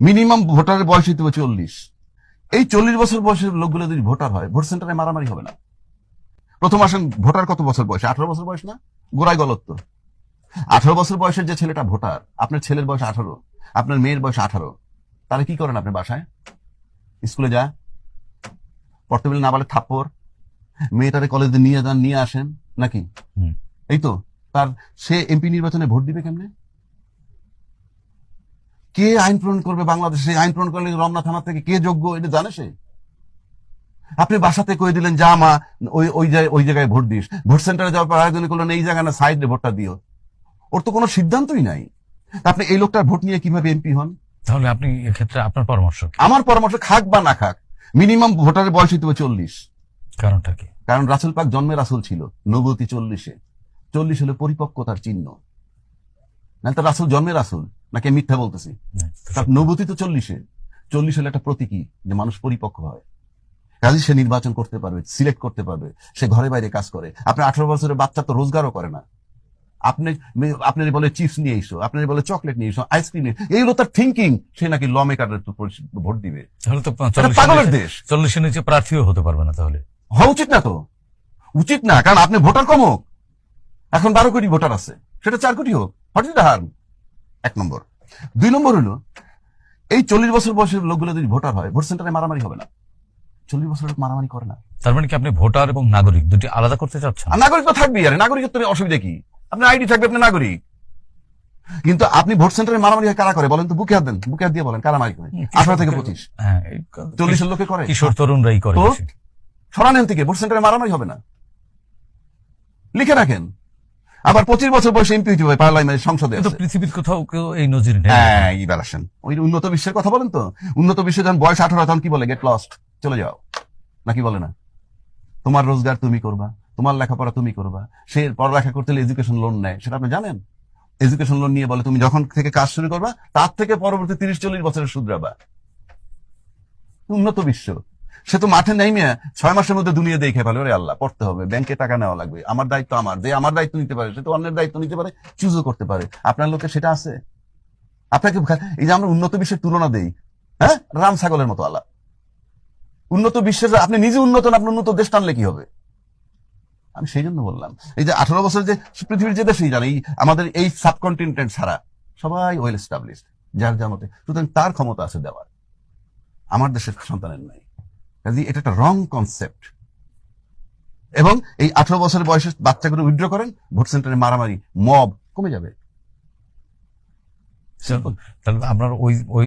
Minimum ভোটারের বয়স হইতে হবে 40। এই 40 বছর বয়সের লোকগুলো যদি ভোটার হয়, ভোট সেন্টারে মারামারি হবে না। প্রথম আসেন, ভোটার কত বছর বয়স? 18 বছর বয়স না? গোড়ায় গলত্ব। 18 বছর বয়সের যে ছেলেটা ভোটার, আপনার ছেলের বয়স 18, আপনার মেয়ের বয়স 18, তাহলে কি করেন আপনি? বাসায় স্কুলে যা, পড়তে বলে না বলে থাপ্পড়, মেয়েটারে কলেজে নিয়ে যান, নিয়ে আসেন নাকি? এই তো। তার সে এমপি নির্বাচনে ভোট দিবে কেমনে? কে আইন প্রণয়ন করবে বাংলাদেশে? আইন প্রণয়ন করলে রমনা থানা থেকে কে যোগ্য, এটা জানে সে? আপনি বাসাতে কয়ে দিলেন যা মা ওই জায়গায় ভোট দিস, ভোট সেন্টারে যাওয়ার পর আরেকজন করলেন এই জায়গায় না সাইডে ভোটটা দিও। ওর তো কোনো সিদ্ধান্তই নাই। আপনি এই লোকটার ভোট নিয়ে কিভাবে এমপি হন? তাহলে আপনি এক্ষেত্রে আপনার পরামর্শ কি? আমার পরামর্শ, খাক বা না খাক, মিনিমাম ভোটারের বয়স হইতে হবে 40। কারণটা কি? কারণ রাসূল পাক জন্মে রাসূল ছিল, নবুয়তি 40-এ। 40 হলে পরিপক্কতার চিহ্ন। না তো রাসূল জন্মে রাসূল নাকি মিথ্যা বলতেছি? তার নবুয়তি তো 40-এ। 40 হলে একটা প্রতীকী যে মানুষ পরিপক্ক হয়, কাজে সে নির্বাচন করতে পারবে, সিলেক্ট করতে পারবে, সে ঘরে বাইরে কাজ করে। আপনি 18 বছরের বাচ্চা তো রোজগারও করে না। আপনি বলে চিপস নিয়ে এসো, আপনি বলে চকলেট নিয়ে এসো, আইসক্রিম নিয়ে, এইগুলো তার থিঙ্কিং। সে নাকি ল মেকারের ভোট দিবে। তাহলে তো পাগলের দেশ। 40-এর নিচে প্রার্থীও হতে পারবে না। তাহলে হওয়া উচিত না তো, উচিত না। কারণ আপনি ভোটার কম হোক, এখন 12 কোটি ভোটার আছে, সেটা 4 কোটি হোক, হোয়াট ইজ দ্য হার্ম? 1 নম্বর। 2 নম্বর হলো, এই 40 বছর বয়সের লোকগুলো যদি ভোটার হয়, ভোট সেন্টারে মারামারি হবে না। 40 বছরের লোক মারামারি করে না। তার মানে কি আপনি ভোটার এবং নাগরিক দুটি আলাদা করতে চাচ্ছেন? আর নাগরিক তো থাকবেই, আরে নাগরিকত্ব অসুবিধা কি? আপনার আইডি থাকবে, আপনি নাগরিক। কিন্তু আপনি ভোট সেন্টারে মারামারি কারা করে বলেন তো? বুকে হাত দেন, বুকে হাত দিয়ে বলেন কারা মারি করে। 18 থেকে 25, 40 লোকে করে। কিশোর তরুণরাই করে। তো সরানেন থেকে, ভোট সেন্টারে মারামারি হবে না, লিখে রাখেন। আবার 25 বছর বয়সে এমপি হইতে হবে, পার্লামেন্ট সংসদে আছে। পৃথিবীর কোথাও কেউ এই নজির নেই। হ্যাঁ, এইবার আসেন ওই উন্নত বিশ্বের কথা বলেন তো। উন্নত বিশ্বে যখন বয়স 18 তখন কি বলে? গেট লস্ট, চলে যাও, নাকি বলে না? তোমার রোজগার তুমি করবা, তোমার লেখাপড়া তুমি করবা। সে পড়ালেখা করতে হলে এডুকেশন লোন নেয়, সেটা আপনি জানেন? এডুকেশন লোন নিয়ে বলে তুমি যখন থেকে কাজ শুরু করবা তার থেকে পরবর্তী 30-40 বছরের শুধরাবা। উন্নত বিশ্ব। সে তো মাঠে নেই মেয়ে 6 মাসের মধ্যে দুনিয়া দেখে ফেলে, ওরে আল্লাহ, পড়তে হবে, ব্যাংকে টাকা নেওয়া লাগবে, আমার দায়িত্ব আমার, যে আমার দায়িত্ব নিতে পারে সে তো অন্যের দায়িত্ব নিতে পারে, চুজও করতে পারে। আপনার লোকে সেটা আছে? আপনাকে এই যে আমরা উন্নত বিশ্বের তুলনা দেই, হ্যাঁ, রাম ছাগলের মতো আল্লাহ। উন্নত বিশ্বের আপনি নিজে উন্নত না, আপনি উন্নত দেশ টানলে কি হবে? আমি সেই জন্য বললাম, এই যে 18 বছর যে পৃথিবীর যে দেশেই জানে, আমাদের এই সাবকন্টিনেন্ট ছাড়া সবাই ওয়েল এস্টাবলিশড, যার যার মতে, সুতরাং তার ক্ষমতা আছে দেওয়ার, আমার দেশের সন্তানের নাই। কাজে এটা একটা রং কনসেপ্ট। এবং এই 18 বছরের বয়সে বাচ্চাগুলো উইথড্র করেন, ভোট সেন্টারে মারামারি, মব কমে যাবে। তাহলে আপনার ওই